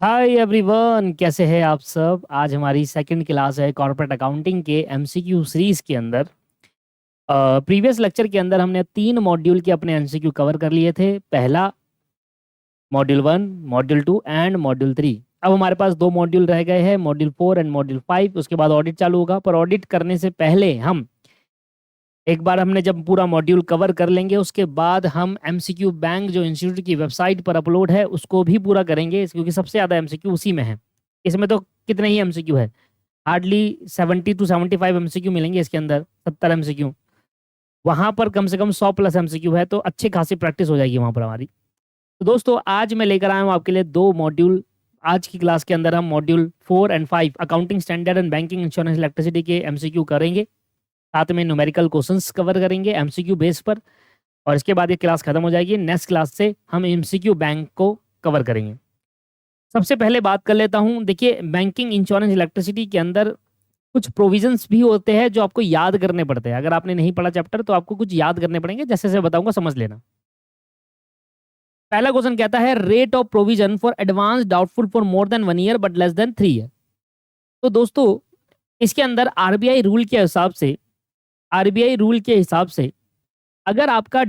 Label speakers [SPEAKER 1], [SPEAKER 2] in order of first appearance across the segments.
[SPEAKER 1] Hi everyone, कैसे हैं आप सब। आज हमारी सेकंड क्लास है कॉर्पोरेट अकाउंटिंग के एमसीक्यू सीरीज के अंदर। प्रीवियस लेक्चर के अंदर हमने 3 मॉड्यूल के अपने एमसीक्यू कवर कर लिए थे। पहला मॉड्यूल 1, मॉड्यूल 2 एंड मॉड्यूल 3। अब हमारे पास 2 मॉड्यूल रह गए हैं, मॉड्यूल 4 एंड मॉड्यूल 5। उसके बाद ऑडिट चालू होगा, पर ऑडिट करने से पहले हम एक बार हमने जब पूरा मॉड्यूल कवर कर लेंगे उसके बाद हम एमसीक्यू बैंक जो इंस्टीट्यूट की वेबसाइट पर अपलोड है उसको भी पूरा करेंगे, क्योंकि सबसे ज़्यादा एमसीक्यू उसी में है। इसमें तो कितने ही एमसीक्यू है, हार्डली 70 to 75 एमसीक्यू मिलेंगे इसके अंदर, 70 एमसीक्यू। वहाँ पर कम से कम 100+ एमसीक्यू है, तो अच्छी खासी प्रैक्टिस हो जाएगी वहाँ पर हमारी। तो दोस्तों, आज मैं लेकर आया हूँ आपके लिए 2 मॉड्यूल। आज की क्लास के अंदर हम मॉड्यूल 4 और 5 accounting standard and banking insurance electricity के एमसीक्यू करेंगे। साथ में न्यूमेरिकल क्वेश्चंस कवर करेंगे एमसीक्यू बेस पर। और इसके बाद ये क्लास खत्म हो जाएगी। नेक्स्ट क्लास से हम एमसीक्यू बैंक को कवर करेंगे। सबसे पहले बात कर लेता हूँ। देखिए, बैंकिंग इंश्योरेंस इलेक्ट्रिसिटी के अंदर कुछ प्रोविजंस भी होते हैं जो आपको याद करने पड़ते हैं। अगर आपने नहीं पढ़ा चैप्टर तो आपको कुछ याद करने पड़ेंगे, जैसे जैसे बताऊंगा समझ लेना। पहला क्वेश्चन कहता है rate of provision for advance doubtful for more than 1 year but less than 3 year. तो दोस्तों, इसके अंदर आरबीआई रूल के हिसाब से अगर आपका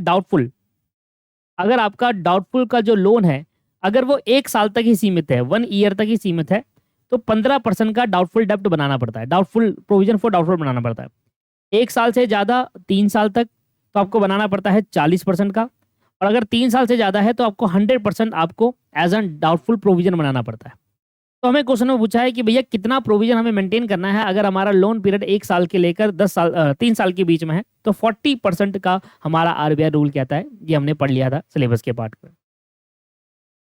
[SPEAKER 1] डाउटफुल का जो लोन है, अगर वो 1 साल तक ही सीमित है, 1 ईयर तक ही सीमित है, तो 15% का डाउटफुल डेब्ट बनाना पड़ता है, डाउटफुल प्रोविजन फॉर डाउटफुल बनाना पड़ता है। 1 साल से ज़्यादा, 3 साल तक, तो आपको बनाना पड़ता है 40% का। और अगर 3 साल से ज़्यादा है तो आपको 100% आपको एज एन डाउटफुल प्रोविजन बनाना पड़ता है। तो हमें क्वेश्चन में पूछा है कि भैया कितना प्रोविजन हमें मेंटेन करना है अगर हमारा लोन पीरियड 1 साल के लेकर 3 साल के बीच में है। तो 40% का हमारा आरबीआई रूल कहता है। ये हमने पढ़ लिया था सिलेबस के पार्ट में।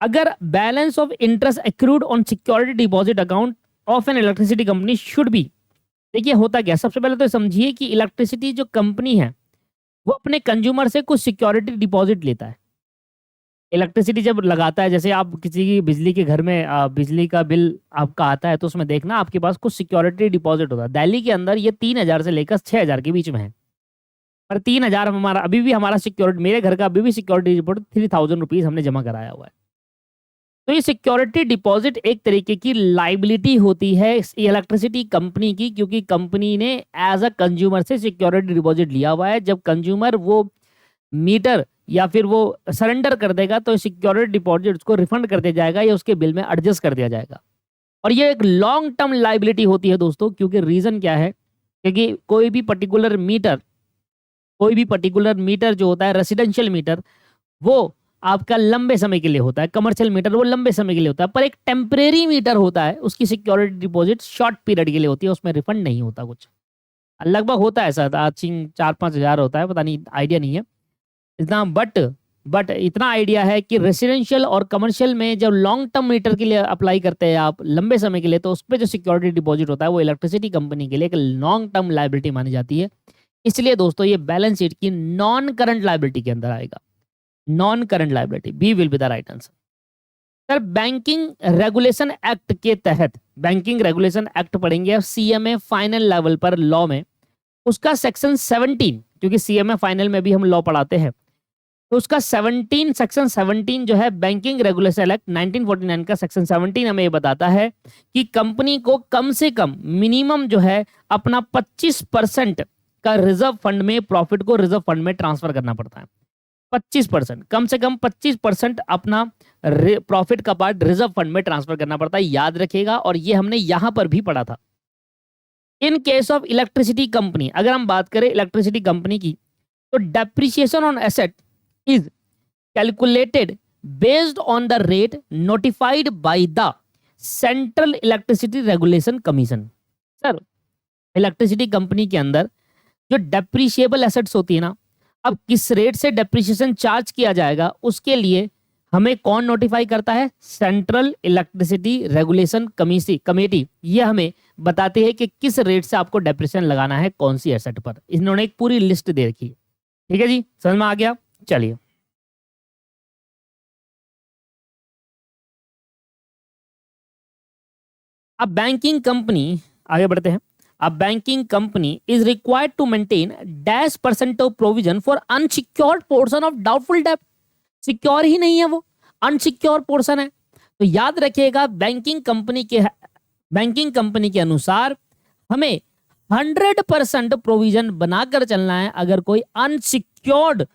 [SPEAKER 1] अगर balance of interest accrued on security deposit account of N electricity company should be. देखिए होता क्या, सबसे पहले तो समझिए कि इलेक्ट्रिसिटी जो कंपनी है वो अपने कंज्यूमर से कुछ सिक्योरिटी डिपॉजिट लेता है। इलेक्ट्रिसिटी जब लगाता है, जैसे आप किसी की बिजली के घर में बिजली का बिल आपका आता है, तो उसमें देखना आपके पास कुछ सिक्योरिटी डिपॉजिट होता है। दिल्ली के अंदर ये 3,000 से लेकर 6,000 के बीच में है। पर 3,000 हमारा अभी भी, हमारा सिक्योरिटी, मेरे घर का अभी भी सिक्योरिटी डिपॉजिट 3,000 रुपीज हमने जमा कराया हुआ है। तो ये सिक्योरिटी डिपॉजिट एक तरीके की लाइबिलिटी होती है इलेक्ट्रिसिटी कंपनी की, क्योंकि कंपनी ने एज अ कंज्यूमर से सिक्योरिटी डिपॉजिट लिया हुआ है। जब कंज्यूमर वो मीटर या फिर वो सरेंडर कर देगा तो सिक्योरिटी डिपॉजिट उसको रिफंड कर दिया जाएगा या उसके बिल में एडजस्ट कर दिया जाएगा। और ये एक लॉन्ग टर्म लाइबिलिटी होती है दोस्तों, क्योंकि रीजन क्या है, क्योंकि कोई भी पर्टिकुलर मीटर जो होता है, रेसिडेंशियल मीटर, वो आपका लंबे समय के लिए होता है। कमर्शियल मीटर वो लंबे समय के लिए होता है, पर एक टेम्परेरी मीटर होता है, उसकी सिक्योरिटी डिपॉजिट शॉर्ट पीरियड के लिए होती है, उसमें रिफंड नहीं होता कुछ। लगभग होता है ऐसा, आई थिंक 4-5 हज़ार होता है, पता नहीं, आइडिया नहीं है इतना। बट इतना आइडिया है कि रेसिडेंशियल और कमर्शियल में जब लॉन्ग टर्म मीटर के लिए अप्लाई करते हैं आप लंबे समय के लिए, तो उस पर जो सिक्योरिटी डिपॉजिट होता है वो इलेक्ट्रिसिटी कंपनी के लिए एक लॉन्ग टर्म लाइबिलिटी मानी जाती है। इसलिए दोस्तों ये बैलेंस शीट की नॉन करंट लाइबिलिटी के अंदर आएगा। Non current liability, B will be the right answer. Sir, banking regulation act के तहत, बैंकिंग रेगुलेशन एक्ट पढ़ेंगे सीएमए फाइनल लेवल पर लॉ में, उसका सेक्शन 17, क्योंकि सीएमए फाइनल में भी हम लॉ पढ़ाते हैं, तो उसका सेक्शन 17 जो है बैंकिंग रेगुलेशन एक्ट 1949 का सेक्शन 17 हमें ये बताता है कि कंपनी को कम से कम मिनिमम जो है अपना 25% का रिजर्व फंड में, प्रॉफिट को रिजर्व फंड में ट्रांसफर करना पड़ता है। 25%, कम से कम 25% अपना प्रॉफिट का पार्ट रिजर्व फंड में ट्रांसफर करना पड़ता है, याद रखिएगा। और ये हमने यहां पर भी पढ़ा था। In case of electricity company, अगर हम बात करें इलेक्ट्रिसिटी कंपनी की, तो depreciation on asset is calculated based on the rate notified by the Central Electricity Regulation Commission। Sir, electricity company के अंदर जो डेप्रिशिएबल एसेट्स होती है ना, अब किस रेट से डेप्रिसिएशन चार्ज किया जाएगा उसके लिए हमें कौन नोटिफाई करता है? Central electricity regulation committee. ये हमें बताते हैं कि किस रेट से आपको डेप्रिसिएशन लगाना है कौन सी एसेट पर। इन्होंने एक पूरी लिस्ट दे रखी है। ठीक है जी, समझ में आ गया। चलिए, अब बैंकिंग कंपनी, आगे बढ़ते हैं। अब banking company is required to maintain -% of provision for unsecured portion of doubtful डेब्ट। सिक्योर ही नहीं है वो, अनसिक्योर पोर्शन है। तो याद रखिएगा बैंकिंग कंपनी के अनुसार हमें 100% प्रोविजन बनाकर चलना है अगर कोई अनसिक्योर्ड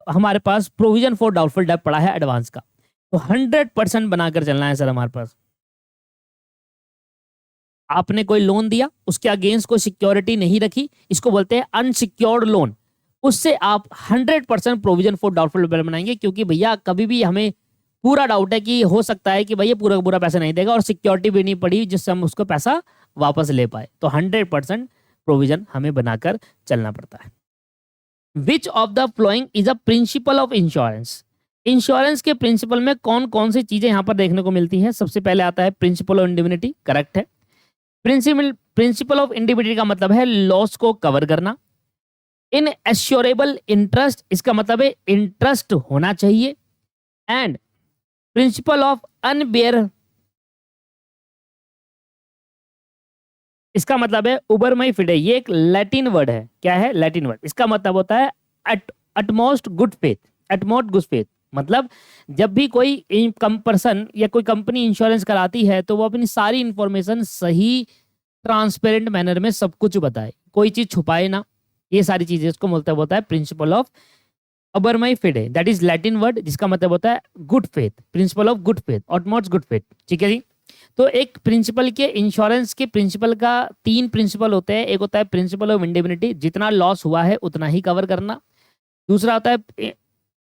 [SPEAKER 1] हमारे पास प्रोविजन फॉर डाउटफुल डेट पड़ा है एडवांस का, तो 100% बनाकर चलना है सर हमारे पास। आपने कोई लोन दिया, उसके अगेंस्ट कोई सिक्योरिटी नहीं रखी, इसको बोलते हैं अनसिक्योर्ड लोन, उससे आप 100% प्रोविजन फॉर डाउटफुल डेट बनाएंगे, क्योंकि भैया कभी भी हमें पूरा डाउट है कि हो सकता है कि भैया पूरा का पूरा पैसा नहीं देगा और सिक्योरिटी भी नहीं पड़ी जिससे हम उसको पैसा वापस ले पाए, तो 100% प्रोविजन हमें बनाकर चलना पड़ता है। Which of the following is a principle of insurance? Insurance के प्रिंसिपल में कौन कौन सी चीजें यहां पर देखने को मिलती है? सबसे पहले आता है प्रिंसिपल ऑफ इंडिविनिटी, करेक्ट है। प्रिंसिपल ऑफ इंडिविनिटी का मतलब है लॉस को कवर करना। इन एश्योरेबल इंटरेस्ट, इसका मतलब है इंटरेस्ट होना चाहिए। एंड प्रिंसिपल ऑफ अनबेयर, इसका मतलब है उबरमई फिडे, ये एक लैटिन वर्ड है। क्या है? Latin word. इसका मतलब होता है utmost good faith, utmost good faith. मतलब जब भी कोई पर्सन या कोई कंपनी इंश्योरेंस कराती है तो वो अपनी सारी इंफॉर्मेशन सही ट्रांसपेरेंट मैनर में सब कुछ बताए, कोई चीज छुपाए ना, ये सारी चीजें इसको बोलता है principle of uberrimae fidei, that is Latin word जिसका मतलब होता है good faith, principle of good faith, utmost good faith. ठीक है जी। तो एक प्रिंसिपल के इंश्योरेंस के प्रिंसिपल का 3 प्रिंसिपल होते हैं। एक होता है प्रिंसिपल ऑफ इंडिविनिटी, जितना लॉस हुआ है उतना ही कवर करना। दूसरा होता है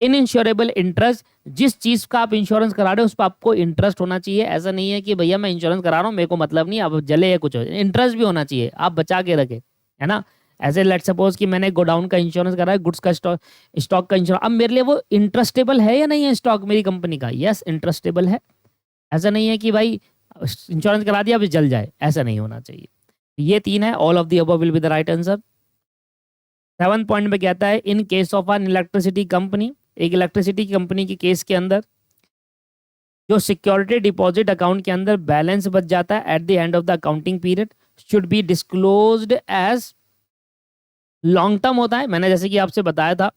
[SPEAKER 1] इन इंश्योरेबल इंटरेस्ट, जिस चीज का आप इंश्योरेंस करा रहे हो उस पर आपको इंटरेस्ट होना चाहिए। ऐसा नहीं है कि भैया मैं इंश्योरेंस करा रहा हूँ मेरे को मतलब नहीं, अब जले या कुछ हो, इंटरेस्ट भी होना चाहिए, आप बचा के रखे, है ना। ऐसे लेट सपोज कि मैंने गोडाउन का इंश्योरेंस करा है, गुड्स का स्टॉक का इंश्योरेंस, अब मेरे लिए वो इंटरेस्टेबल है या नहीं है स्टॉक मेरी कंपनी का? यस, इंटरेस्टेबल है। ऐसा नहीं है कि भाई इंश्योरेंस करा दिया अब जल जाए, ऐसा नहीं होना चाहिए। ये 3 है, all of the above will be the right answer. 7 point में कहता है in case of N electricity company, एक इलेक्ट्रिसिटी कंपनी के केस के अंदर जो सिक्योरिटी डिपॉजिट अकाउंट के अंदर बैलेंस बच जाता है at the end of the accounting period should be disclosed as long term होता है। मैंने जैसे कि आपसे बताया था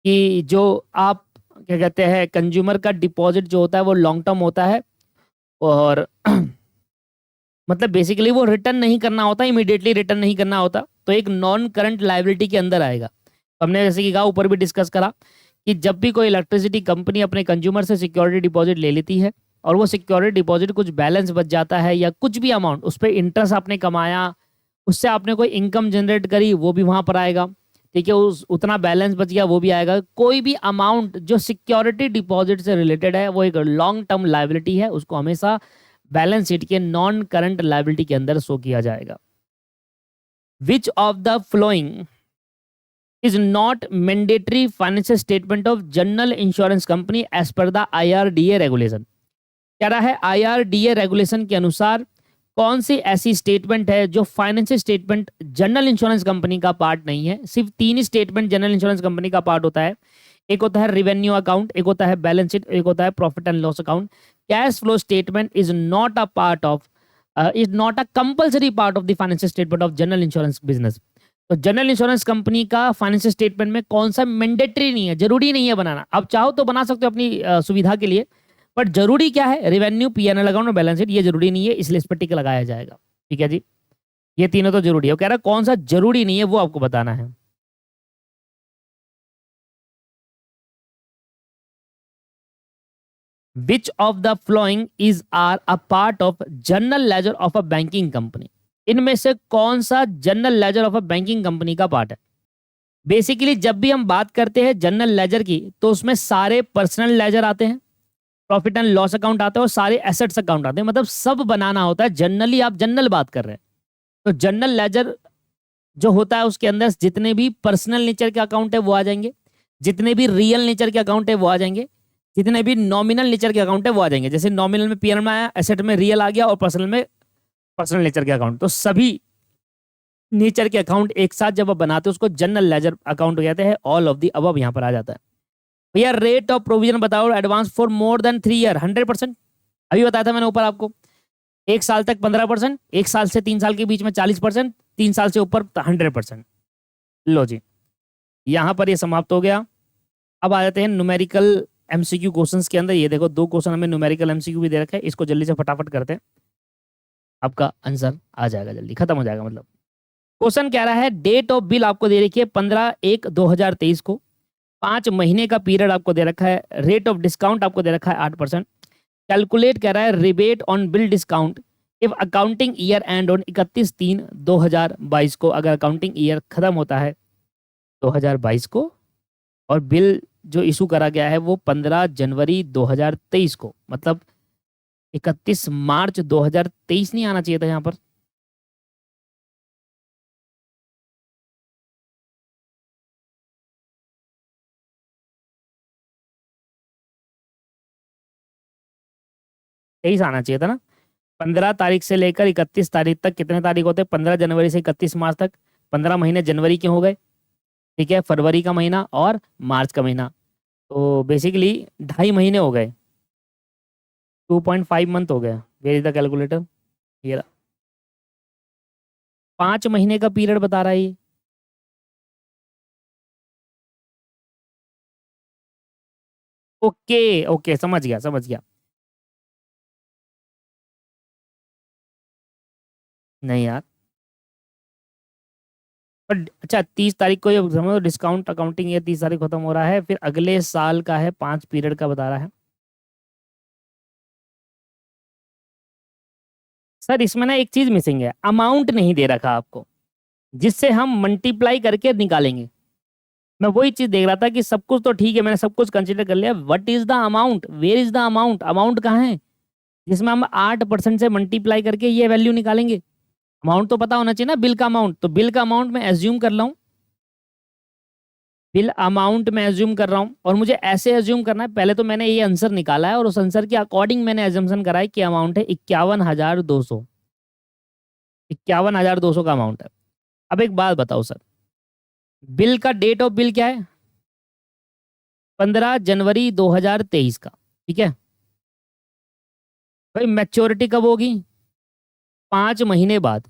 [SPEAKER 1] कि जो आप क्या कहते हैं कंज्यूमर का डिपॉजिट जो होता है वो लॉन्ग टर्म होता है और मतलब बेसिकली वो रिटर्न नहीं करना होता, इमीडिएटली रिटर्न नहीं करना होता, तो एक नॉन करंट लायबिलिटी के अंदर आएगा। हमने जैसे कि कहा ऊपर भी डिस्कस करा कि जब भी कोई इलेक्ट्रिसिटी कंपनी अपने कंज्यूमर से सिक्योरिटी डिपॉजिट ले लेती है और वो सिक्योरिटी डिपॉजिट कुछ बैलेंस बच जाता है या कुछ भी अमाउंट उस पर इंटरेस्ट आपने कमाया, उससे आपने कोई इनकम जनरेट करी, वो भी वहां पर आएगा। ठीक है, उस उतना बैलेंस बच गया वो भी आएगा। कोई भी अमाउंट जो सिक्योरिटी डिपॉजिट से रिलेटेड है वो एक लॉन्ग टर्म लायबिलिटी है, उसको हमेशा बैलेंस शीट के नॉन करंट लायबिलिटी के अंदर शो किया जाएगा। विच of the flowing is not mandatory financial statement of general insurance company as per the IRDA regulation। कह रहा है IRDA रेगुलेशन के अनुसार कौन सी ऐसी स्टेटमेंट है जो financial statement general insurance company का पार्ट नहीं है। सिर्फ 3 ही स्टेटमेंट जनरल इंश्योरेंस कंपनी का पार्ट होता है। एक होता है रेवेन्यू अकाउंट, एक होता है बैलेंस शीट, एक होता है profit and loss account. Cash flow statement is not a part of is not a compulsory part of the financial statement of general insurance business. तो जनरल इंश्योरेंस कंपनी का financial statement में कौन सा mandatory नहीं है, जरूरी नहीं है बनाना। आप चाहो तो बना सकते हो अपनी सुविधा के लिए, बट जरूरी क्या है? रेवेन्यू, पीएनएल अकाउंट और बैलेंस शीट, ये जरूरी नहीं है, इसलिए इस पर टिक लगाया जाएगा। ठीक है जी, ये तीनों तो जरूरी है। वो कह रहा है कौन सा जरूरी नहीं है वो आपको बताना है। Which of the following is are a part of general ledger of a banking company. इनमें से कौन सा general ledger of a banking company का पार्ट है? बेसिकली जब भी हम बात करते हैं जनरल लेजर की तो उसमें सारे पर्सनल लेजर आते हैं, प्रॉफिट एंड लॉस अकाउंट आता है और सारे एसेट्स अकाउंट आते हैं, मतलब सब बनाना होता है। जनरली आप जनरल बात कर रहे हैं तो जनरल लेजर जो होता है उसके अंदर जितने भी पर्सनल नेचर के अकाउंट है वो आ जाएंगे, जितने भी रियल नेचर के अकाउंट है वो आ जाएंगे, जितने भी नॉमिनल नेचर के अकाउंट है वो आ जाएंगे। जैसे नॉमिनल में पीएनएल में आया, एसेट में रियल आ गया और पर्सनल में पर्सनल नेचर के अकाउंट। तो सभी नेचर के अकाउंट एक साथ जब आप बनाते हो उसको जनरल लेजर अकाउंट कहते हैं। ऑल ऑफ द अबव यहाँ पर आ जाता है। भैया रेट ऑफ प्रोविजन बताओ advance for more than 3 year 100%। अभी बताया था मैंने ऊपर आपको, 1 साल तक 15%, 1 साल से 3 साल के बीच में 40%, 3 साल से ऊपर 100%। लो जी, यहाँ पर ये समाप्त हो गया। अब आ जाते हैं न्यूमेरिकल एमसीक्यू क्वेश्चंस के अंदर ये देखो 2 क्वेश्चन हमें न्यूमेरिकल एमसीक्यू भी दे रखा है, इसको जल्दी से फटाफट करते हैं, आपका आंसर आ जाएगा, जल्दी खत्म हो जाएगा। मतलब क्वेश्चन कह रहा है डेट ऑफ बिल आपको दे रखी है 15/1/2023 को, 5 महीने का पीरियड आपको दे रखा है, रेट ऑफ डिस्काउंट आपको दे रखा है 8%। कैलकुलेट कह रहा है rebate on bill discount if accounting year and on 31/3/2022 को, अगर अकाउंटिंग ईयर खत्म होता है 2022 को और बिल जो इशू करा गया है वो 15 जनवरी 2023 को, मतलब 31 मार्च 2023 नहीं आना चाहिए था यहाँ पर। तेईस आना चाहिए था ना। 15 तारीख से लेकर 31 तारीख तक कितने तारीख होते हैं? 15 जनवरी से 31 मार्च तक 15 महीने जनवरी के हो गए, ठीक है, फरवरी का महीना और मार्च का महीना, तो बेसिकली 2.5 महीने हो गए, 2.5 मंथ हो गया। Where is the calculator? ये रहा। 5 महीने का पीरियड बता रहा है ये। ओके ओके, समझ गया समझ गया। नहीं यार, पर अच्छा 30 तारीख को ये समझो डिस्काउंट अकाउंटिंग ये 30 तारीख खत्म हो रहा है, फिर अगले साल का है 5 पीरियड का बता रहा है। सर इसमें ना एक चीज मिसिंग है, अमाउंट नहीं दे रखा आपको जिससे हम मल्टीप्लाई करके निकालेंगे। मैं वही चीज देख रहा था कि सब कुछ तो ठीक है, मैंने सब कुछ कंसिडर कर लिया, what is the amount, where is the amount, amount कहाँ है जिसमें हम 8% से मल्टीप्लाई करके ये वैल्यू निकालेंगे। अमाउंट तो पता होना चाहिए ना, बिल का अमाउंट, तो बिल का अमाउंट मैं एज्यूम कर रहा हूँ, बिल अमाउंट में एज्यूम कर रहा हूँ, और मुझे ऐसे एज्यूम करना है, पहले तो मैंने ये आंसर निकाला है और उस आंसर के अकॉर्डिंग मैंने एजम्पशन करा है कि अमाउंट है 51,200, 51,200 का अमाउंट है। अब एक बात बताओ सर, बिल का डेट ऑफ बिल क्या है? 15 जनवरी 2023 का, ठीक है भाई। मैच्योरिटी कब होगी? 5 महीने बाद।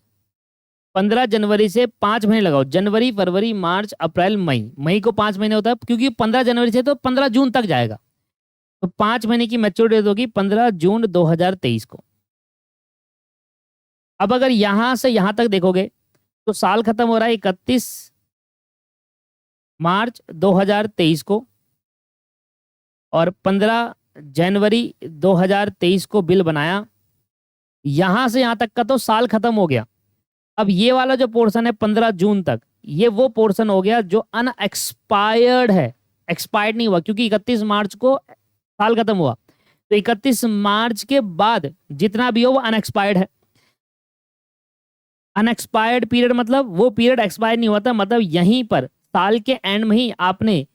[SPEAKER 1] 15 जनवरी से 5 महीने लगाओ, जनवरी फरवरी मार्च अप्रैल मई, मई को 5 महीने होता है क्योंकि 15 जनवरी से तो 15 जून तक जाएगा, तो 5 महीने की मैच्योरिटी होगी 15 जून 2023 को। अब अगर यहां से यहां तक देखोगे तो साल खत्म हो रहा है 31 मार्च 2023 को, और 15 जनवरी 2023 को बिल बनाया, यहां से यहां तक का तो साल खत्म हो गया। अब ये वाला जो पोर्शन है 15 जून तक, ये वो पोर्शन हो गया जो अनएक्सपायर्ड है, एक्सपायर्ड नहीं हुआ क्योंकि 31 मार्च को साल खत्म हुआ, तो 31 मार्च के बाद जितना भी हो वो अनएक्सपायर्ड है। अनएक्सपायर्ड पीरियड मतलब वो पीरियड एक्सपायर नहीं हुआ था, मतलब यहीं पर साल के एंड में ही आपने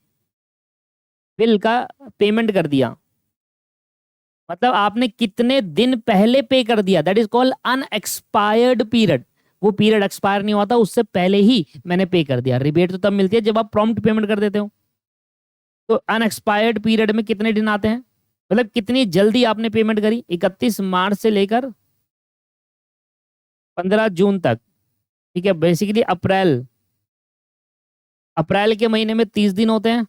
[SPEAKER 1] बिल का पेमेंट कर दिया, मतलब आपने कितने दिन पहले पे कर दिया, that is called unexpired period. वो पीरियड एक्सपायर नहीं हुआ था, उससे पहले ही मैंने पे कर दिया। रिबेट तो तब मिलती है जब आप प्रॉम्प्ट पेमेंट कर देते हो। तो अनएक्सपायर्ड पीरियड में कितने दिन आते हैं, मतलब कितनी जल्दी आपने पेमेंट करी, 31 मार्च से लेकर 15 जून तक, ठीक है। बेसिकली अप्रैल, अप्रैल के महीने में 30 दिन होते हैं,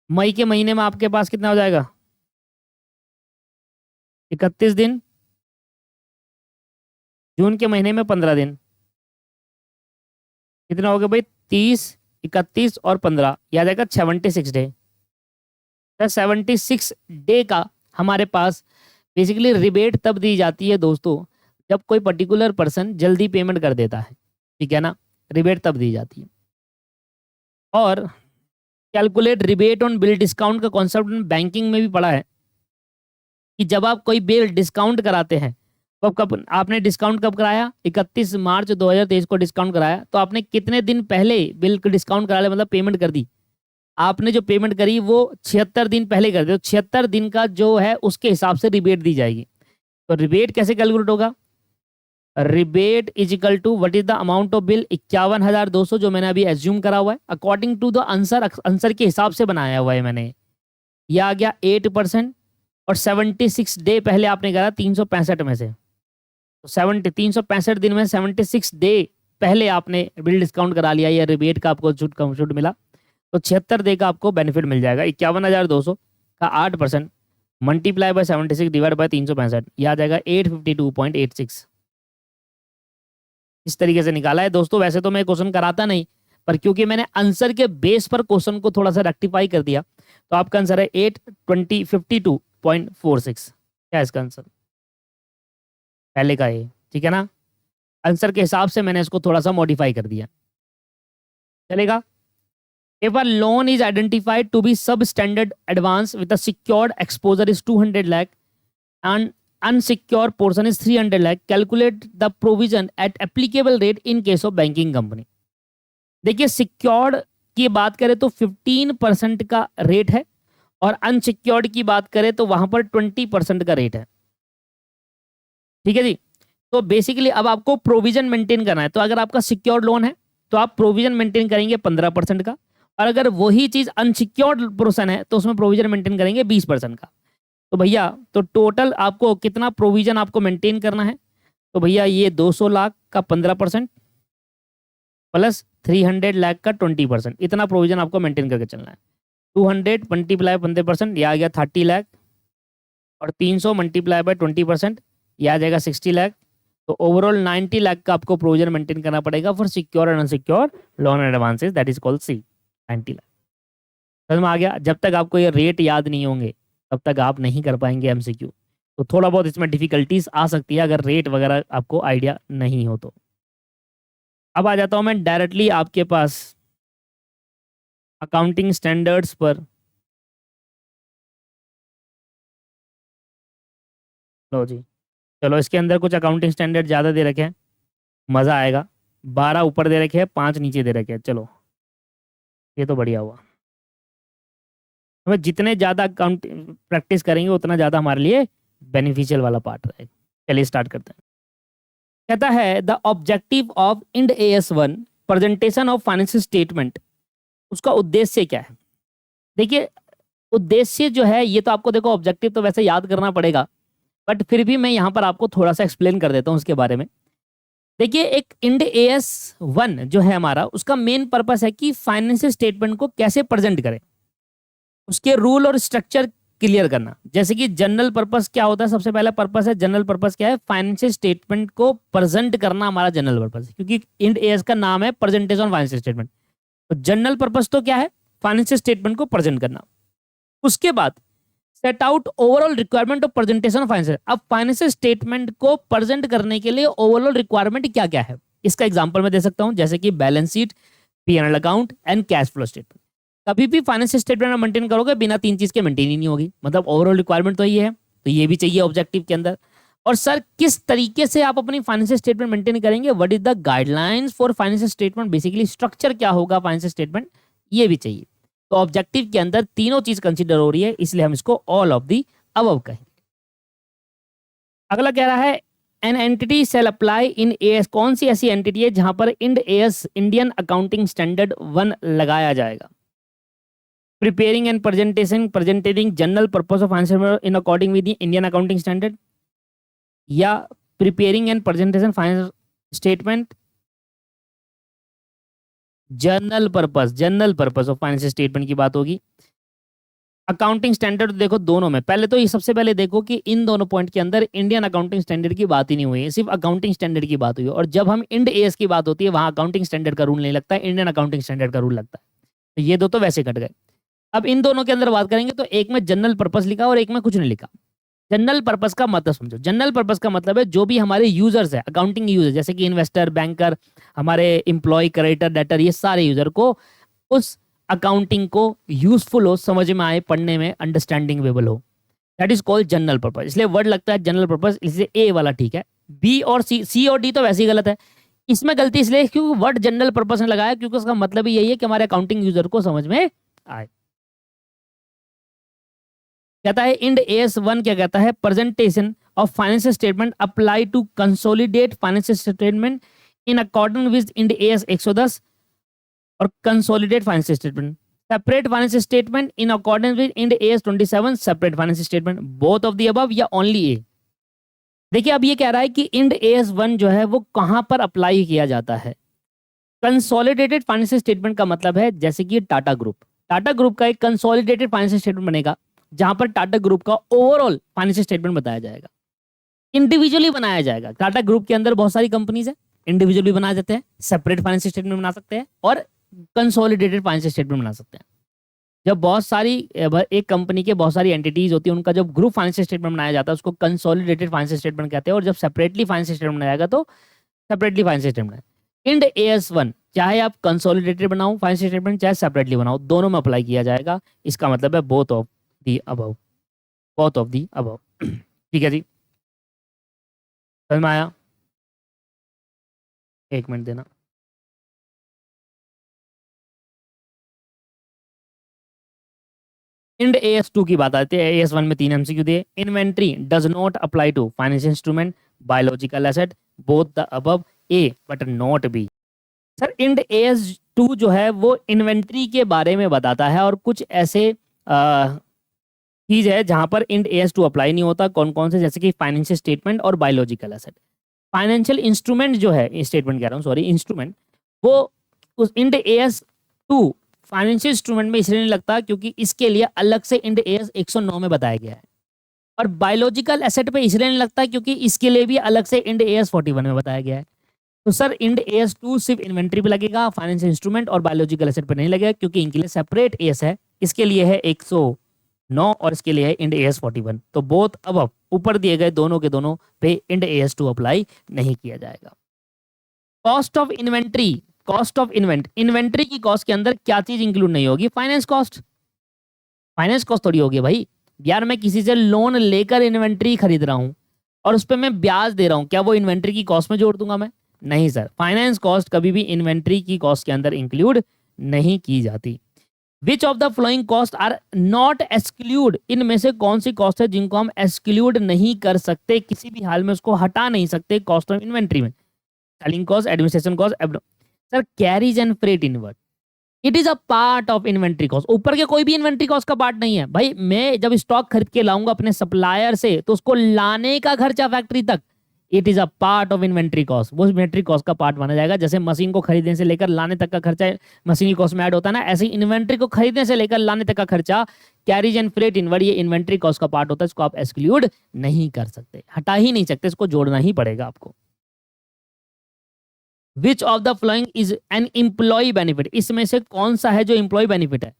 [SPEAKER 1] मई के महीने में आपके पास कितना हो जाएगा, 31 दिन, जून के महीने में 15 दिन, कितना हो गया भाई, 30, 31 और 15, यह आ जाएगा 76 डे। 76 डे का हमारे पास बेसिकली रिबेट तब दी जाती है दोस्तों जब कोई पर्टिकुलर पर्सन जल्दी पेमेंट कर देता है, ठीक है ना, रिबेट तब दी जाती है। और calculate rebate on bill discount का कॉन्सेप्ट बैंकिंग में भी पढ़ा है कि जब आप कोई बिल डिस्काउंट कराते हैं, तो कब आपने डिस्काउंट कब कराया, 31 मार्च 2023 को डिस्काउंट कराया, तो आपने कितने दिन पहले बिल को डिस्काउंट करा लिया, मतलब पेमेंट कर दी। आपने जो पेमेंट करी वो 76 दिन पहले कर दी, तो 76 दिन का जो है उसके हिसाब से रिबेट दी जाएगी। तो रिबेट कैसे कैलकुलेट होगा, rebate is equal to what is the amount of bill 51,200 जो मैंने अभी एज्यूम करा हुआ है according to the answer, answer के हिसाब से बनाया हुआ है मैंने। यह आ गया 8%, और 76 डे पहले आपने करा 365 में से, तो 365 दिन में 76 डे पहले आपने बिल डिस्काउंट करा लिया या रिबेट का आपको छूट मिला, तो 76 डे का आपको बेनिफिट मिल जाएगा। 51,200 का 8% मल्टीप्लाई बाय 76 डिवाइड बाय 365, यह आ जाएगा 852.86। इस तरीके से निकाला है दोस्तों। वैसे तो मैं क्वेश्चन कराता नहीं, पर क्योंकि मैंने आंसर के बेस पर क्वेश्चन को थोड़ा सा रेक्टिफाई कर दिया, तो आपका आंसर है 852.46। क्या है इसका आंसर? पहले का ये, ठीक है ना। आंसर के हिसाब से मैंने इसको थोड़ा सा मॉडिफाई कर दिया, चलेगा। If a loan is identified to be substandard advance with a secured exposure is 200 lakh and unsecured portion is 300 lakh, calculate the provision at applicable rate in case of banking company। देखिए, secured की बात करें तो 15% का rate है, और unsecured की बात करें तो वहां पर 20% का रेट है, ठीक है जी। तो बेसिकली अब आपको प्रोविजन मेंटेन करना है। तो अगर आपका सिक्योर्ड लोन है तो आप प्रोविजन मेंटेन करेंगे 15% का, और अगर वही चीज अनसिक्योर्ड पोर्शन है तो उसमें प्रोविजन मेंटेन करेंगे 20% का। तो भैया, तो टोटल आपको कितना प्रोविजन आपको मेंटेन करना है? तो भैया ये 200 लाख का 15% प्लस 300 लाख का 20%, इतना प्रोविजन आपको मेंटेन करके चलना है। 200 मल्टीप्लाई 15%, यह आ गया 30 लाख, और 300 मल्टीप्लाई बाय 20%, यह आ जाएगा 60 लाख। तो ओवरऑल 90 लाख का आपको प्रोविजन मेंटेन करना पड़ेगा for secure and unsecure loan and advances, that is called C 90 lakh. समझ में आ गया? जब तक आपको ये रेट याद नहीं होंगे तब तक आप नहीं कर पाएंगे एमसीक्यू। तो थोड़ा बहुत इसमें डिफिकल्टीज आ सकती है अगर रेट वगैरह आपको आइडिया नहीं हो तो। अब आ जाता हूं मैं डायरेक्टली आपके पास अकाउंटिंग स्टैंडर्ड्स पर। लो जी, चलो इसके अंदर कुछ अकाउंटिंग स्टैंडर्ड ज़्यादा दे रखे हैं, मज़ा आएगा। 12 ऊपर दे रखे हैं, 5 नीचे दे रखे हैं। चलो ये तो बढ़िया हुआ। हमें जितने ज़्यादा अकाउंट प्रैक्टिस करेंगे उतना ज़्यादा हमारे लिए बेनिफिशियल वाला पार्ट रहेगा। चलिए स्टार्ट करते हैं। कहता है the objective of Ind AS1 presentation of financial statement, उसका उद्देश्य क्या है? देखिए, उद्देश्य जो है ये तो आपको देखो, ऑब्जेक्टिव तो वैसे याद करना पड़ेगा, बट फिर भी मैं यहाँ पर आपको थोड़ा सा एक्सप्लेन कर देता हूँ उसके बारे में। देखिए, एक इंड AS1 जो है हमारा, उसका मेन पर्पस है कि फाइनेंशियल स्टेटमेंट को कैसे प्रेजेंट करें, उसके रूल और स्ट्रक्चर क्लियर करना। जैसे कि जनरल पर्पस क्या होता है, सबसे पहला पर्पस है, जनरल पर्पस क्या है? फाइनेंशियल स्टेटमेंट को प्रेजेंट करना हमारा जनरल पर्पस है, क्योंकि इंड AS का नाम है प्रेजेंटेशन फाइनेंशियल स्टेटमेंट। तो जनरल पर्पस तो क्या है? फाइनेंशियल स्टेटमेंट को प्रेजेंट करना। उसके बाद set out overall requirement of presentation of financial. अब फाइनेंशियल स्टेटमेंट को प्रेजेंट करने के लिए ओवरऑल रिक्वायरमेंट क्या क्या है, इसका एग्जांपल मैं दे सकता हूं, जैसे कि balance sheet, P&L account and cash flow statement. कभी भी फाइनेंशियल स्टेटमेंट मेंटेन करोगे बिना 3 चीज के मेंटेन ही नहीं होगी। मतलब ओवरऑल रिक्वायरमेंट तो ये है, तो ये भी चाहिए ऑब्जेक्टिव के अंदर। और सर किस तरीके से आप अपनी फाइनेंशियल स्टेटमेंट मेंटेन करेंगे, what is the guidelines for financial statement, basically structure क्या होगा फाइनेंशियल स्टेटमेंट, ये भी चाहिए। तो ऑब्जेक्टिव के अंदर तीनों चीज कंसीडर हो रही है, इसलिए हम इसको ऑल ऑफ दी अबव कहेंगे। अगला कह रहा है an entity shall apply Ind AS, कौन सी ऐसी एंटिटी है जहां पर Ind AS Indian accounting standard 1 लगाया जाएगा? Preparing and presenting general purpose of financial in according with Indian accounting standard, या preparing and presentation financial statement general purpose of financial statement की बात होगी। अकाउंटिंग स्टैंडर्ड देखो दोनों में, पहले तो ये सबसे पहले देखो कि इन दोनों पॉइंट के अंदर इंडियन अकाउंटिंग स्टैंडर्ड की बात ही नहीं हुई है, सिर्फ अकाउंटिंग स्टैंडर्ड की बात हुई है। और जब हम इंड AS की बात होती है वहां अकाउंटिंग स्टैंडर्ड का रूल नहीं लगता है, इंडियन अकाउंटिंग स्टैंडर्ड का रूल लगता है। तो ये दो तो वैसे कट गए। अब इन दोनों के अंदर बात करेंगे तो एक में जनरल पर्पस लिखा और एक में कुछ नहीं लिखा। जनरल पर्पस का मतलब समझो। जनरल पर्पस का मतलब है जो भी हमारे यूजर्स है, अकाउंटिंग यूजर, जैसे कि इन्वेस्टर, बैंकर, हमारे एम्प्लॉय, क्रेडिटर, डेटर, ये सारे यूजर को उस अकाउंटिंग को यूजफुल हो, समझ में आए, पढ़ने में अंडरस्टैंडिंग वेबल हो, that is called general purpose. इसलिए वर्ड लगता है जनरल पर्पस, इसलिए ए वाला ठीक है। बी और सी और डी तो वैसे ही गलत है। इसमें गलती इसलिए क्योंकि वर्ड जनरल पर्पस ने लगाया, क्योंकि उसका मतलब ही यही है कि हमारे अकाउंटिंग यूजर को समझ में आए। कहता है इंड AS1 क्या कहता है? Presentation of financial statement apply to consolidate financial statement in according with Ind AS 110 और consolidate financial statement, separate financial statement in accordance with Ind AS 27, separate financial statement, both of the above या only A. देखिए, अब ये कह रहा है कि end AS1 जो है वो कहां पर अप्लाई किया जाता है। कंसोलिडेटेड फाइनेंशियल स्टेटमेंट का मतलब है जैसे कि टाटा ग्रुप, टाटा ग्रुप का एक कंसोलिडेटेड फाइनेंशियल स्टेटमेंट बनेगा जहां पर टाटा ग्रुप का ओवरऑल फाइनेंशियल स्टेटमेंट बताया जाएगा। इंडिविजुअली बनाया जाएगा। टाटा ग्रुप के अंदर बहुत सारी कंपनीज है, इंडिविजुअली बना देते हैं, सेपरेट फाइनेंशियल स्टेटमेंट बना सकते हैं और कंसोलिडेटेड फाइनेंशियल स्टेटमेंट बना सकते हैं। जब बहुत सारी एक कंपनी के बहुत सारी एंटिटीज होती है, उनका जब ग्रुप फाइनेंशियल स्टेटमेंट बनाया जाता है उसको कंसोलिडेटेड फाइनेंशियल स्टेटमेंट कहते हैं, और जब सेपरेटली फाइनेंशियल स्टेटमेंट बनाएगा तो separately financial statement. End AS1 चाहे आप कंसोलिडेटेड बनाओ फाइनेंशियल स्टेटमेंट चाहे सेपरेटली बनाओ, दोनों में अप्लाई किया जाएगा। इसका मतलब है both of the above, both of the above. ठीक है जी, समझ में आया? एक मिनट देना। इंड AS2 की बात आती है। AS1 में 3 MCQ दिए। Inventory does not apply to financial instrument, biological asset, both the above A but not B. Sir Ind AS2 जो है वो इन्वेंट्री के बारे में बताता है और कुछ ऐसे चीज है जहां पर इंड AS2 अप्लाई नहीं होता। कौन कौन से? जैसे कि फाइनेंशियल स्टेटमेंट और बायोलॉजिकल एसेट। फाइनेंशियल इंस्ट्रूमेंट जो है, स्टेटमेंट कह रहा हूँ सॉरी, इंस्ट्रूमेंट, वो उस इंड AS2 फाइनेंशियल इंस्ट्रूमेंट में इसलिए नहीं लगता क्योंकि इसके लिए अलग से इंड AS 109 में बताया गया है। और बायोलॉजिकल एसेट पे इसलिए नहीं लगता क्योंकि इसके लिए भी अलग से इंड AS 41 में बताया गया है। तो सर इंड AS2 सिर्फ इन्वेंट्री पे लगेगा, फाइनेंशियल इंस्ट्रूमेंट और बायोलॉजिकल एसेट पे नहीं लगेगा क्योंकि इनके लिए सेपरेट AS है। इसके लिए है 109 और इसके लिए है इंड AS 41। तो बोथ अब ऊपर दिए गए दोनों के दोनों पे इंड AS2 अप्लाई नहीं किया जाएगा। Cost of inventory, cost of inventory की कॉस्ट के अंदर क्या चीज इंक्लूड नहीं होगी? Finance cost. फाइनेंस कॉस्ट थोड़ी होगी भाई। यार मैं किसी से लोन लेकर इन्वेंट्री खरीद रहा हूं और उस पर मैं ब्याज दे रहा हूं, क्या वो इन्वेंट्री की कॉस्ट में जोड़ दूंगा मैं? नहीं सर, फाइनेंस कॉस्ट कभी भी इन्वेंट्री की कॉस्ट के अंदर इंक्लूड नहीं की जाती। Which of the following cost are not exclude, इनमें से कौन सी कॉस्ट है जिनको हम एक्सक्लूड नहीं कर सकते, किसी भी हाल में उसको हटा नहीं सकते कॉस्ट ऑफ इन्वेंट्री में? Selling cost, administration cost, sir carries and freight inward, it is a part of inventory cost. ऊपर के कोई भी इन्वेंट्री कॉस्ट का पार्ट नहीं है भाई। मैं जब स्टॉक खरीद के लाऊंगा अपने सप्लायर से तो उसको लाने का खर्चा फैक्ट्री तक, it is a part of inventory cost, वो इन्वेंट्री कॉस्ट का पार्ट माना जाएगा। जैसे मशीन को खरीदने से लेकर लाने तक का खर्चा मशीन की कॉस्ट में ऐड होता है ना, ऐसे ही इन्वेंट्री को खरीदने से लेकर लाने तक का खर्चा कैरीज एंड फ्रेट इनवर्ड ये इन्वेंट्री कॉस्ट का पार्ट होता है। इसको आप एक्सक्लूड नहीं कर सकते, हटा ही नहीं सकते, इसको जोड़ना ही पड़ेगा आपको। Which of the following is an employee benefit, इसमें से कौन सा है जो एम्प्लॉय बेनिफिट है?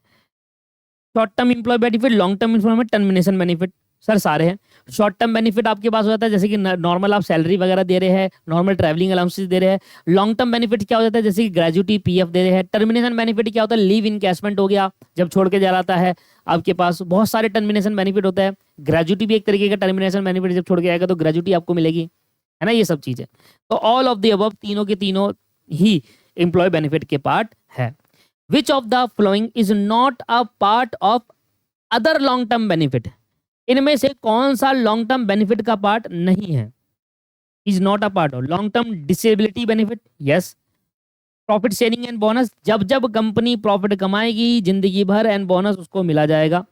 [SPEAKER 1] Short term employee benefit, long term employment, termination benefit. Sir सारे हैं। शॉर्ट टर्म बेनिफिट आपके पास हो जाता है जैसे कि नॉर्मल आप सैलरी वगैरह दे रहे हैं, नॉर्मल ट्रैवलिंग अलाउंसेस दे रहे हैं। लॉन्ग टर्म बेनिफिट क्या हो जाता है? जैसे कि ग्रेजुटी PF दे रहे हैं। टर्मिनेशन बेनिफिट क्या होता है? लीव इनकैशमेंट हो गया, जब छोड़ के जा रहा है आपके पास। बहुत सारे टर्मिनेशन बेनिफिट होता है। ग्रेजुटी भी एक तरीके का टर्मिनेशन बेनिफिट, जब छोड़ के आएगा तो ग्रेजुटी आपको मिलेगी, है ना, ये सब चीजें। तो ऑल ऑफ द अबव, तीनों के तीनों ही एम्प्लॉय बेनिफिट के पार्ट है। Which of the following is not a part of other long term benefit, इनमें से कौन सा लॉन्ग टर्म बेनिफिट का पार्ट नहीं है? Is not a part of long term disability benefit, yes. Profit sharing and bonus, जब जब company profit कमाएगी जिंदगी भर एंड बोनस उसको मिला जाएगा,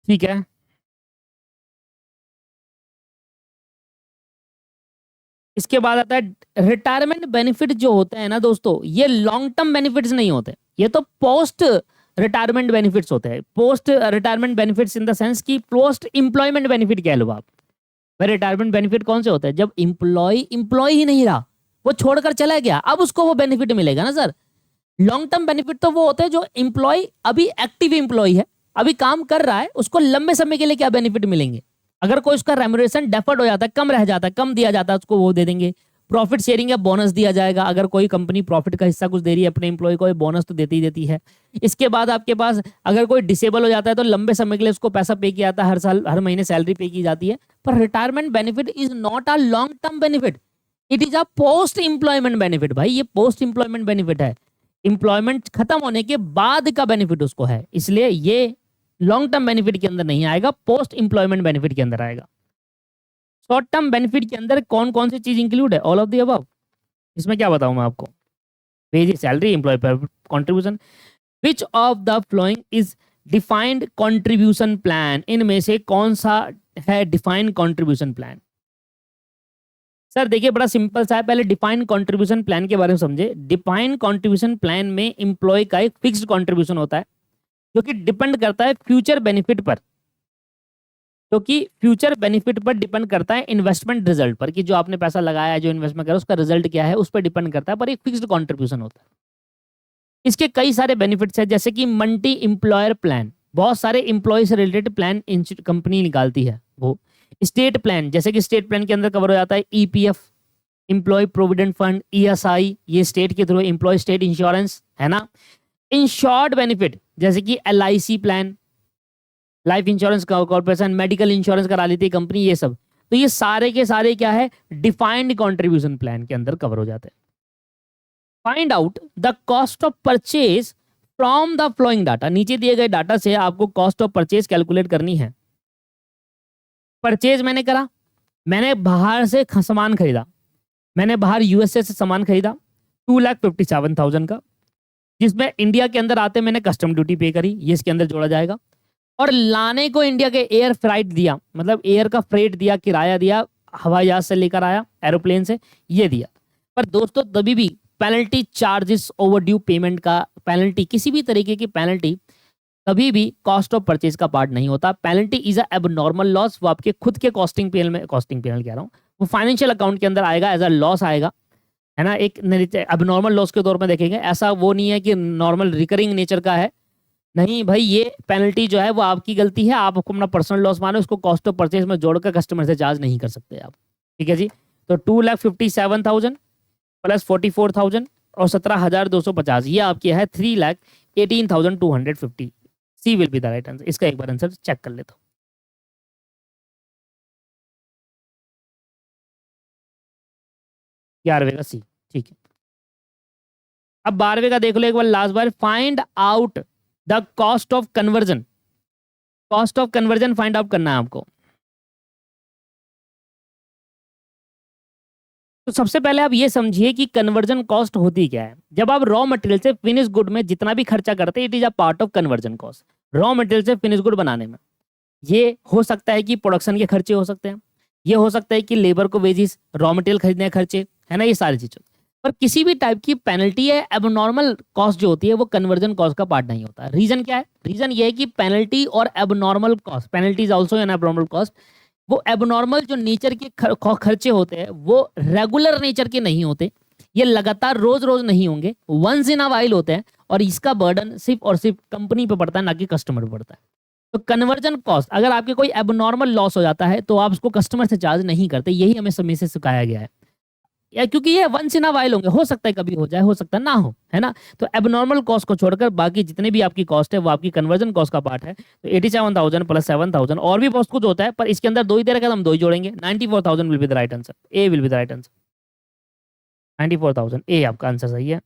[SPEAKER 1] ठीक है। इसके बाद आता है रिटायरमेंट बेनिफिट। जो होते हैं ना दोस्तों, ये लॉन्ग टर्म बेनिफिट्स नहीं होते, ये तो पोस्ट रिटायरमेंट बेनिफिट्स होते हैं। Post retirement benefits in the sense कि पोस्ट एम्प्लॉयमेंट बेनिफिट कह लो आप। भाई रिटायरमेंट बेनिफिट कौन से होते हैं? जब इंप्लॉय ही नहीं रहा, वो छोड़कर चला गया, अब उसको वो बेनिफिट मिलेगा ना सर। लॉन्ग टर्म बेनिफिट तो वो होते हैं जो एम्प्लॉय अभी एक्टिव एम्प्लॉय है, अभी काम कर रहा है, उसको लंबे समय के लिए क्या बेनिफिट मिलेंगे? अगर कोई उसका रेम्यूनरेशन डेफर्ड हो जाता है, कम रह जाता है, कम दिया जाता है, उसको वो दे देंगे। प्रॉफिट शेयरिंग या बोनस दिया जाएगा। अगर कोई कंपनी प्रॉफिट का हिस्सा कुछ दे रही है अपने एम्प्लॉय को, बोनस तो देती ही देती है। इसके बाद आपके पास अगर कोई डिसेबल हो जाता है तो लंबे समय के लिए उसको पैसा पे किया जाता है, हर साल हर महीने सैलरी पे की जाती है। पर retirement benefit is not a long term benefit, it is a post employment benefit. भाई ये पोस्ट इंप्लॉयमेंट बेनिफिट है, इंप्लॉयमेंट खत्म होने के बाद का बेनिफिट उसको है, इसलिए ये लॉन्ग टर्म बेनिफिट के अंदर नहीं आएगा, पोस्ट इंप्लॉयमेंट बेनिफिट के अंदर आएगा। शॉर्ट टर्म बेनिफिट के अंदर कौन कौन सी चीज इंक्लूड है? All of the above. इसमें क्या बताऊं मैं आपको? Wage, salary, employee contribution. Which of the following is defined contribution plan, इनमें से कौन सा है डिफाइंड कंट्रीब्यूशन प्लान? सर देखिए बड़ा सिंपल सा है, पहले डिफाइंड कंट्रीब्यूशन प्लान के बारे में समझे। डिफाइंड कंट्रीब्यूशन प्लान में एम्प्लॉय का एक फिक्स्ड कंट्रीब्यूशन होता है जो कि डिपेंड करता है फ्यूचर बेनिफिट पर, जो कि फ्यूचर बेनिफिट पर डिपेंड करता है इन्वेस्टमेंट रिजल्ट पर, कि जो आपने पैसा लगाया है, जो इन्वेस्टमेंट करा उसका रिजल्ट क्या है, उस पर डिपेंड करता है, पर एक फिक्स्ड कंट्रीब्यूशन होता है। इसके कई सारे बेनिफिट्स हैं, जैसे कि मल्टी एम्प्लॉयर प्लान, बहुत सारे एम्प्लॉय से रिलेटेड प्लान कंपनी निकालती है वो। स्टेट प्लान, जैसे कि स्टेट प्लान के अंदर कवर हो जाता है EPF, employee provident fund, ESI, ये स्टेट के थ्रू एम्प्लॉय स्टेट इंश्योरेंस है ना। इंश्योर्ड बेनिफिट जैसे कि LIC plan, life insurance corporation, medical insurance करा लेती है कंपनी, ये सब। तो ये सारे के सारे क्या है, डिफाइंड कंट्रीब्यूशन प्लान के अंदर कवर हो जाते हैं। Find out the cost of purchase from the flowing data, नीचे दिए गए डाटा से आपको कॉस्ट ऑफ परचेज कैलकुलेट करनी है। परचेज मैंने करा, मैंने बाहर से सामान खरीदा, मैंने बाहर यूएसए से सामान खरीदा 2,57,000 का, जिसमें इंडिया के अंदर आते मैंने कस्टम ड्यूटी पे करी, ये इसके अंदर जोड़ा जाएगा। और लाने को इंडिया के एयर फ्राइट दिया, मतलब एयर का फ्रेट दिया, किराया दिया, हवाई जहाज से लेकर आया, एरोप्लेन से, ये दिया। पर दोस्तों तभी भी penalty charges, over due payment का पेनल्टी, किसी भी तरीके की पेनल्टी कभी भी कॉस्ट ऑफ परचेज का पार्ट नहीं होता। Penalty is a abnormal loss, वो आपके खुद के कॉस्टिंग पीएल में, कॉस्टिंग पीएल कह रहा हूँ, वो फाइनेंशियल अकाउंट के अंदर आएगा, एज अ लॉस आएगा, है ना, एक एबनॉर्मल लॉस के तौर पर देखेंगे। ऐसा वो नहीं है कि नॉर्मल रिकरिंग नेचर का है, नहीं भाई, ये पेनल्टी जो है वो आपकी गलती है, आप अपना पर्सनल लॉस मानो, उसको कॉस्ट ऑफ परचेज में जोड़कर कस्टमर से चार्ज नहीं कर सकते आप। ठीक है जी। तो 2,57,000 प्लस 44,000 और 17,250, ये आपकी है 3,18,250। C will be the right answer. इसका एक बार आंसर चेक कर लेता हूँ। 11वें का सी, ठीक है। अब 12वें का देख लो एक बार लास्ट बार। Find out the cost of conversion, cost of conversion find out करना है आपको। तो सबसे पहले आप ये समझिए कि कन्वर्जन कॉस्ट होती क्या है। जब आप रॉ मटेरियल से फिनिश गुड में जितना भी खर्चा करते हैं, it is a part of conversion cost. Raw material से फिनिश गुड बनाने में ये हो सकता है कि प्रोडक्शन के खर्चे हो सकते हैं, ये हो सकता है कि लेबर को वेजिस, रॉ मटेरियल खरीदने के खर्चे, है ना, ये सारी चीजें। पर किसी भी टाइप की पेनल्टी है, एबनॉर्मल कॉस्ट जो होती है, वो कन्वर्जन कॉस्ट का पार्ट नहीं होता। रीजन क्या है? रीजन ये है कि पेनल्टी और abnormal cost, penalty is also an abnormal cost, वो एबनॉर्मल जो नेचर के खर्चे होते हैं वो रेगुलर नेचर के नहीं होते, ये लगातार रोज रोज नहीं होंगे, वंस इन अ वाइल होते हैं, और इसका बर्डन सिर्फ और सिर्फ कंपनी पे पड़ता है, ना कि कस्टमर पे पड़ता है। तो कन्वर्जन कॉस्ट, अगर आपके कोई एबनॉर्मल लॉस हो जाता है तो आप उसको कस्टमर से चार्ज नहीं करते, यही हमें समय से सिखाया गया है। या क्योंकि ये वंस इन अ वाइल होंगे, हो सकता है कभी हो जाए, हो सकता है ना हो, है ना। तो एबनॉर्मल कॉस्ट को छोड़कर बाकी जितने भी आपकी कॉस्ट है वो आपकी कन्वर्जन कॉस्ट का पार्ट है। तो 87,000 प्लस 7,000 और भी बहुत कुछ होता है, पर इसके अंदर दो ही दे रखा है, हम दो ही जोड़ेंगे। 94,000 will be the right answer, A will be the right answer. 94,000 ए आपका आंसर सही है।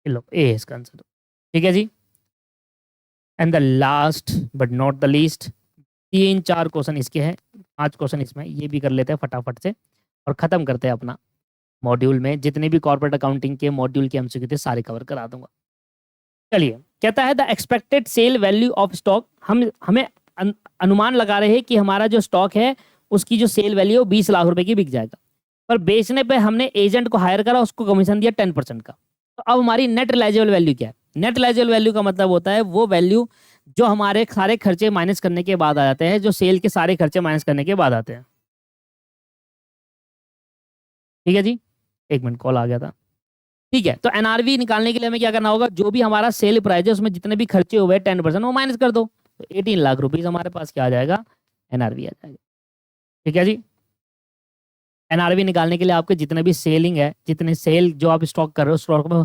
[SPEAKER 1] लो ए इसका आंसर, ठीक है जी। And the last but not the least, 3-4 question इसके हैं, 5 क्वेश्चन इसमें, ये भी कर लेते हैं फटाफट से और खत्म करते हैं अपना मॉड्यूल में। जितने भी कॉर्पोरेट अकाउंटिंग के मॉड्यूल के एमसीक्यू थे सारे कवर करा दूंगा। चलिए, कहता है the expected sale value of stock, हम हमें अनुमान लगा रहे हैं कि हमारा जो स्टॉक है उसकी जो सेल वैल्यू 20 लाख रुपए की बिक जाएगा, पर बेचने पे हमने एजेंट को हायर करा, उसको कमीशन दिया 10% का। तो अब हमारी नेट रिलाइजेबल वैल्यू क्या है? नेट रिलाइजेबल वैल्यू का मतलब होता है वो वैल्यू जो हमारे सारे खर्चे माइनस करने के बाद आ जाते हैं, जो सेल के सारे खर्चे माइनस करने के बाद आते हैं। ठीक है जी, एक मिनट कॉल आ गया था। ठीक है, तो एनआरवी निकालने के लिए हमें क्या करना होगा, जो भी हमारा सेल प्राइस है उसमें जितने भी खर्चे हुए 10% वो माइनस कर दो, तो 18 लाख रुपीज हमारे पास क्या आ जाएगा, एनआरवी आ जाएगा। ठीक है जी। एनआरवी निकालने के लिए आपके जितने भी सेलिंग है, जितने सेल जो आप स्टॉक कर रहे हो, स्टॉक में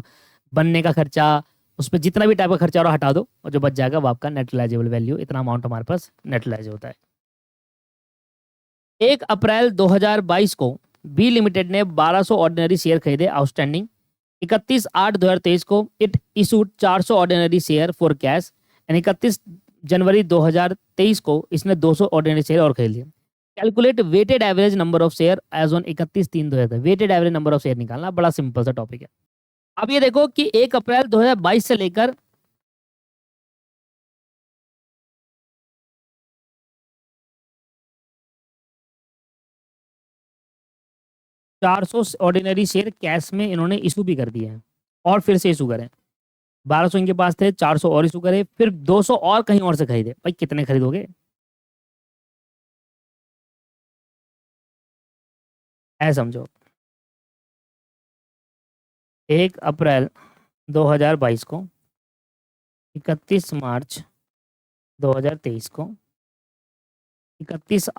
[SPEAKER 1] बनने का खर्चा, उस पर जितना भी टाइप का खर्चा और हटा दो, और जो बच जाएगा वो आपका नेट रिलाइजेबल वैल्यू, इतना अमाउंट हमारे पास नेट रिलाइज होता है। 1 अप्रैल 2022 को बी लिमिटेड ने 1200 ऑर्डिनरी शेयर खरीदे आउटस्टैंडिंग। 31/8/2023 को it issued 400 ordinary share for cash, and 31 जनवरी 2023 को इसने 200 ऑर्डिनरी शेयर और खरीद लिए। Calculate weighted average number of share as on 31/3/2023। Weighted average number of share निकालना बड़ा सिंपल सा टॉपिक है। अब ये देखो कि 1 अप्रैल 2022 से लेकर 400 ऑर्डिनरी शेयर कैश में इन्होंने इशू भी कर दिए हैं और फिर से इशू करें। 1200 इनके पास थे, 400 और इशू करे, फिर 200 और कहीं और से खरीदे। भाई कितने खरीदोगे? ऐसा समझो, 1 अप्रैल 2022 को, 31 मार्च 2023 को, 31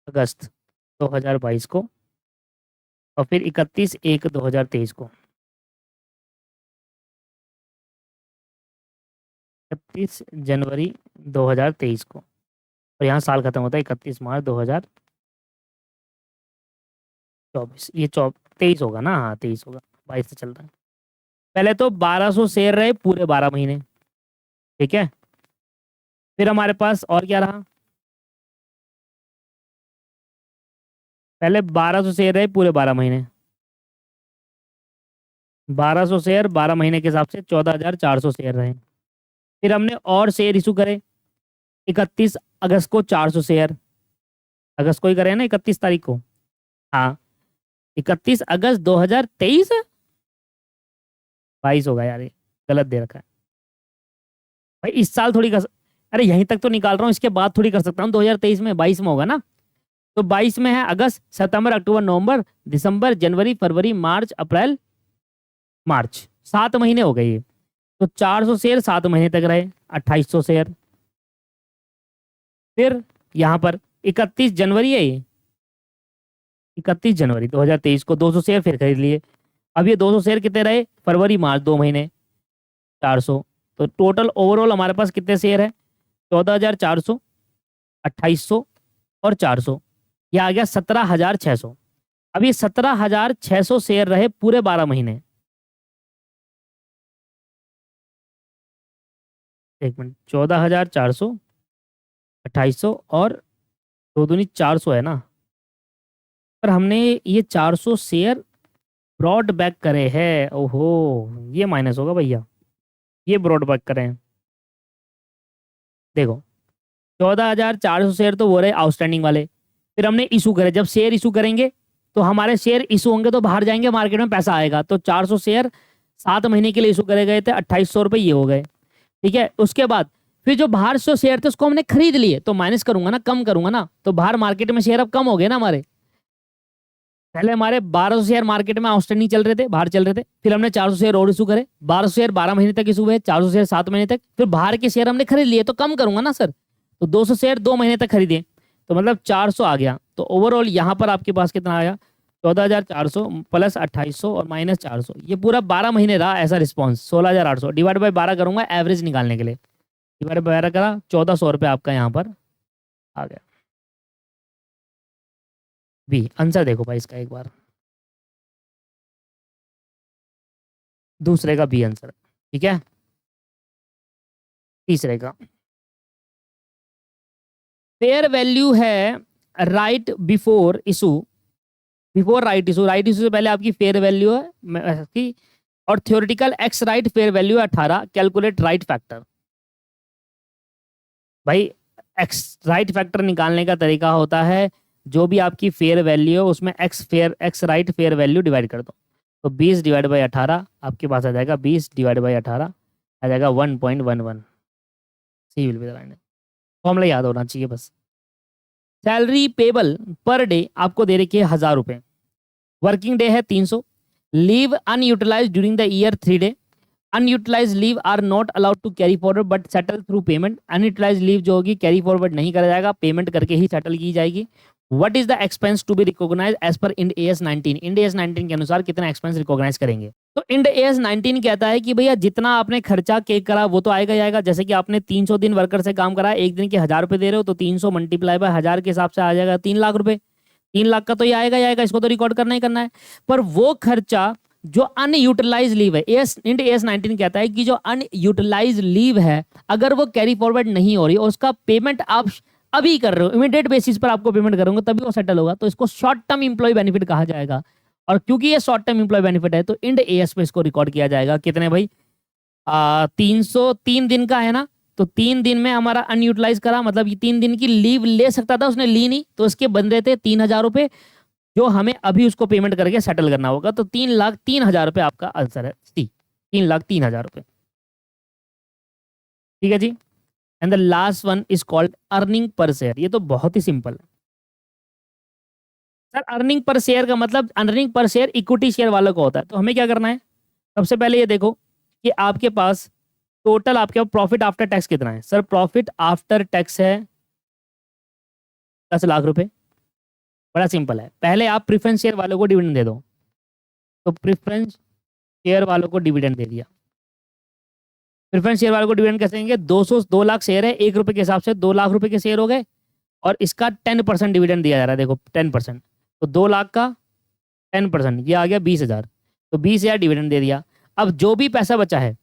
[SPEAKER 1] अगस्त 2022 को, और फिर 31/1/2023 को, 31 जनवरी 2023 को, और यहाँ साल खत्म होता है 31 मार्च 2024। ये 23 होगा ना? हाँ 23 होगा, 22 से चल रहा है। पहले तो 1200 शेयर रहे पूरे 12 महीने, ठीक है। फिर हमारे पास और क्या रहा? पहले 1200 शेयर रहे पूरे 12 महीने, 1200 शेयर 12 महीने के हिसाब से 14,400 शेयर रहे। फिर हमने और शेयर इशू करे 31 अगस्त को, 400 शेयर। अगस्त को ही करे ना, 31 तारीख को। हाँ, 31 अगस्त 2023, 22 होगा यार, ये गलत दे रखा है भाई। इस साल थोड़ी कर, अरे यहीं तक तो निकाल रहा हूँ, इसके बाद थोड़ी कर सकता हूँ। 2023 में 22 में होगा ना, तो 22 में है अगस्त, सितंबर, अक्टूबर, नवंबर, दिसंबर, जनवरी, फरवरी, मार्च, अप्रैल, मार्च, 7 महीने हो गए ये। तो 400 शेयर 7 महीने तक रहे, 2800 शेयर। फिर यहाँ पर 31 जनवरी है ये, 31 जनवरी 2023 को 200 शेयर फिर खरीद लिए। अब ये 200 शेयर कितने रहे? फरवरी मार्च 2 महीने, 400। तो टोटल ओवरऑल हमारे पास कितने शेयर है? 14,400, 2800 और 400, ये आ गया 17,600। अब ये 17,600 शेयर रहे पूरे 12 महीने। एक मिनट, 14,400, 2800 और 2 दूनी 400 है ना। पर हमने ये 400 शेयर ब्रॉड बैक करे हैं। ओहो, ये माइनस होगा भैया, ये ब्रॉड बैक करे हैं। देखो, 14,400 शेयर तो वो रहे आउटस्टैंडिंग वाले। फिर हमने इशू करे, जब शेयर इशू करेंगे तो हमारे शेयर इशू होंगे तो बाहर जाएंगे, मार्केट में पैसा आएगा। तो 400 शेयर 7 महीने के लिए इशू करे गए थे, 2800 रुपये ये हो गए, ठीक है। उसके बाद फिर जो बाहर से शेयर थे उसको हमने खरीद लिए, तो माइनस करूंगा ना, कम करूंगा ना, तो बाहर मार्केट में शेयर अब कम हो गए ना हमारे। पहले हमारे 1200 शेयर मार्केट में आउटस्टैंडिंग चल रहे थे, बाहर चल रहे थे। फिर हमने 400 शेयर और इशू करे, 1200 शेयर 12 महीने तक इशू हुए, 400 शेयर 7 महीने तक। फिर बाहर के शेयर हमने खरीद लिए, तो कम करूंगा ना सर, तो 200 शेयर 2 महीने तक खरीदे, तो मतलब 400 आ गया। तो ओवरऑल यहाँ पर आपके पास कितना आया? 14,400 प्लस 2800 और माइनस 400, ये पूरा 12 महीने रहा ऐसा रिस्पॉन्स। 16,800 डिवाइड बाई 12 करूंगा एवरेज निकालने के लिए, डिवाइड बाई 12 करा, 1,400 रुपये आपका यहाँ पर आ गया। बी आंसर देखो भाई इसका एक बार, दूसरे का बी आंसर, ठीक है। तीसरे का फेयर वैल्यू है right before issue, before right issue, right issue से पहले आपकी फेयर वैल्यू है की, और theoretical x right fair value है 18, कैलकुलेट राइट फैक्टर। भाई एक्स राइट फैक्टर निकालने का तरीका होता है, जो भी आपकी फेयर वैल्यू है उसमें x right fair value divide कर दो। तो 20 डिवाइड बाई 18 आपके पास आ जाएगा, 20 डिवाइड बाई 18 आ जाएगा 1.11। C will be the right, formula याद होना चाहिए बस। सैलरी पेबल पर डे आपको दे रखी है 1,000 रुपये, वर्किंग डे है 300, leave unutilize during the year 3 day, unutilize leave are not allowed to carry forward but settle through payment. Unutilize leave जो होगी कैरी फॉरवर्ड नहीं करा जाएगा, पेमेंट करके ही सेटल की जाएगी। What is the expense to be recognise as per Ind AS 19, Ind AS 19 के अनुसार कितना एक्सपेंस रिकॉग्नाइज करेंगे? तो इंड एस 19 कहता है कि भैया जितना आपने खर्चा केक करा वो तो आएगा ही आएगा। जैसे कि आपने 300 दिन वर्कर से काम करा, एक दिन के 1,000 रुपये दे रहे हो, तो 300 मल्टीप्लाई बाय 1,000 के हिसाब से आ जाएगा 3 लाख रुपए। 3 लाख का तो ये आएगा ही आएगा, इसको तो रिकॉर्ड करना ही करना है। पर वो खर्चा जो अनयूटिलाइज लीव है, इंड एस 19 कहता है कि जो अनयूटिलाइज लीव है अगर वो कैरी फॉरवर्ड नहीं हो रही और उसका पेमेंट आप अभी कर रहे हो, इमीडिएट बेसिस पर आपको पेमेंट करोगे तभी वो सेटल होगा, तो इसको शॉर्ट टर्म इंप्लॉय बेनिफिट कहा जाएगा। और क्योंकि ये शॉर्ट टर्म इंप्लॉय बेनिफिट है तो इंड एएस पे इसको रिकॉर्ड किया जाएगा। कितने भाई? 303 दिन का है ना, तो 3 दिन में हमारा अनयूटिलाइज करा, मतलब ये 3 दिन की लीव ले सकता था, उसने ली नहीं, तो उसके बन रहे थे 3,000 रुपये, जो हमें अभी उसको पेमेंट करके सेटल करना होगा। तो 3,03,000 रुपये आपका आंसर है सी, 3,03,000 रुपये। ठीक है जी। And the last one is called earning per share. ये तो बहुत ही सिंपल है सर। अर्निंग पर शेयर का मतलब, earning per share equity share वालों का होता है। तो हमें क्या करना है, सबसे पहले ये देखो कि आपके पास टोटल आपके प्रॉफिट आफ्टर टैक्स कितना है। सर प्रॉफिट आफ्टर टैक्स है 10 लाख रुपए। बड़ा सिंपल है, पहले आप प्रेफरेंस शेयर वालों को डिविडेंड दे दो। तो प्रेफरेंस शेयर वालों को डिविडेंड दे दिया। प्रेफरेंस शेयर वालों को डिविडेंड कैसे देंगे, 2 लाख शेयर है, 1 रुपए के हिसाब से 2 लाख रुपए के शेयर हो गए, और इसका 10% डिविडेंड दिया जा रहा है। देखो 10%, तो 2 लाख का 10% ये आ गया 20,000, तो 20,000 डिविडेंड दे दिया। अब जो भी पैसा बचा है,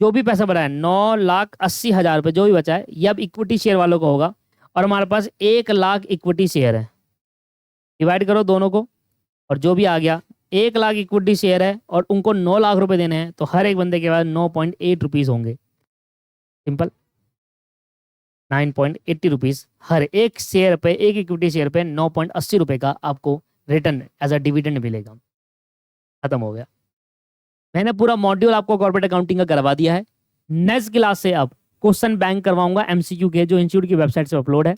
[SPEAKER 1] जो भी पैसा बचा है 9,80,000 रुपये जो भी बचा है, ये अब इक्विटी शेयर वालों को होगा। और हमारे पास 1 लाख इक्विटी शेयर है, डिवाइड करो दोनों को, और जो भी आ गया 1 लाख इक्विटी शेयर है और उनको 9 लाख रुपए देने हैं, तो हर एक बंदे के पास 9.8 रुपीज़ होंगे। सिंपल, 9.80 रुपीज़ हर एक शेयर पे, एक इक्विटी शेयर पे 9.80 रुपये का आपको रिटर्न एज अ डिविडेंड मिलेगा। खत्म हो गया। मैंने पूरा मॉड्यूल आपको कॉर्पोरेट अकाउंटिंग का करवा दिया है। नेक्स्ट क्लास से अब क्वेश्चन बैंक करवाऊंगा एमसीक्यू के, जो इंस्टीट्यूट की वेबसाइट से अपलोड है।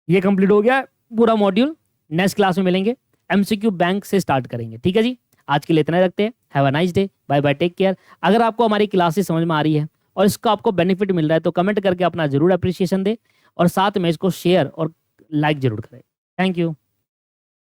[SPEAKER 1] ये कंप्लीट हो गया पूरा मॉड्यूल। नेक्स्ट क्लास में मिलेंगे, एमसीक्यू बैंक से स्टार्ट करेंगे। ठीक है जी, आज के लिए इतना ही रखते हैं। Have a nice day, bye bye, take care. अगर आपको हमारी क्लासेस समझ में आ रही है और इसका आपको बेनिफिट मिल रहा है, तो कमेंट करके अपना जरूर अप्रिसिएशन दे, और साथ में इसको शेयर और लाइक जरूर करें। Thank you.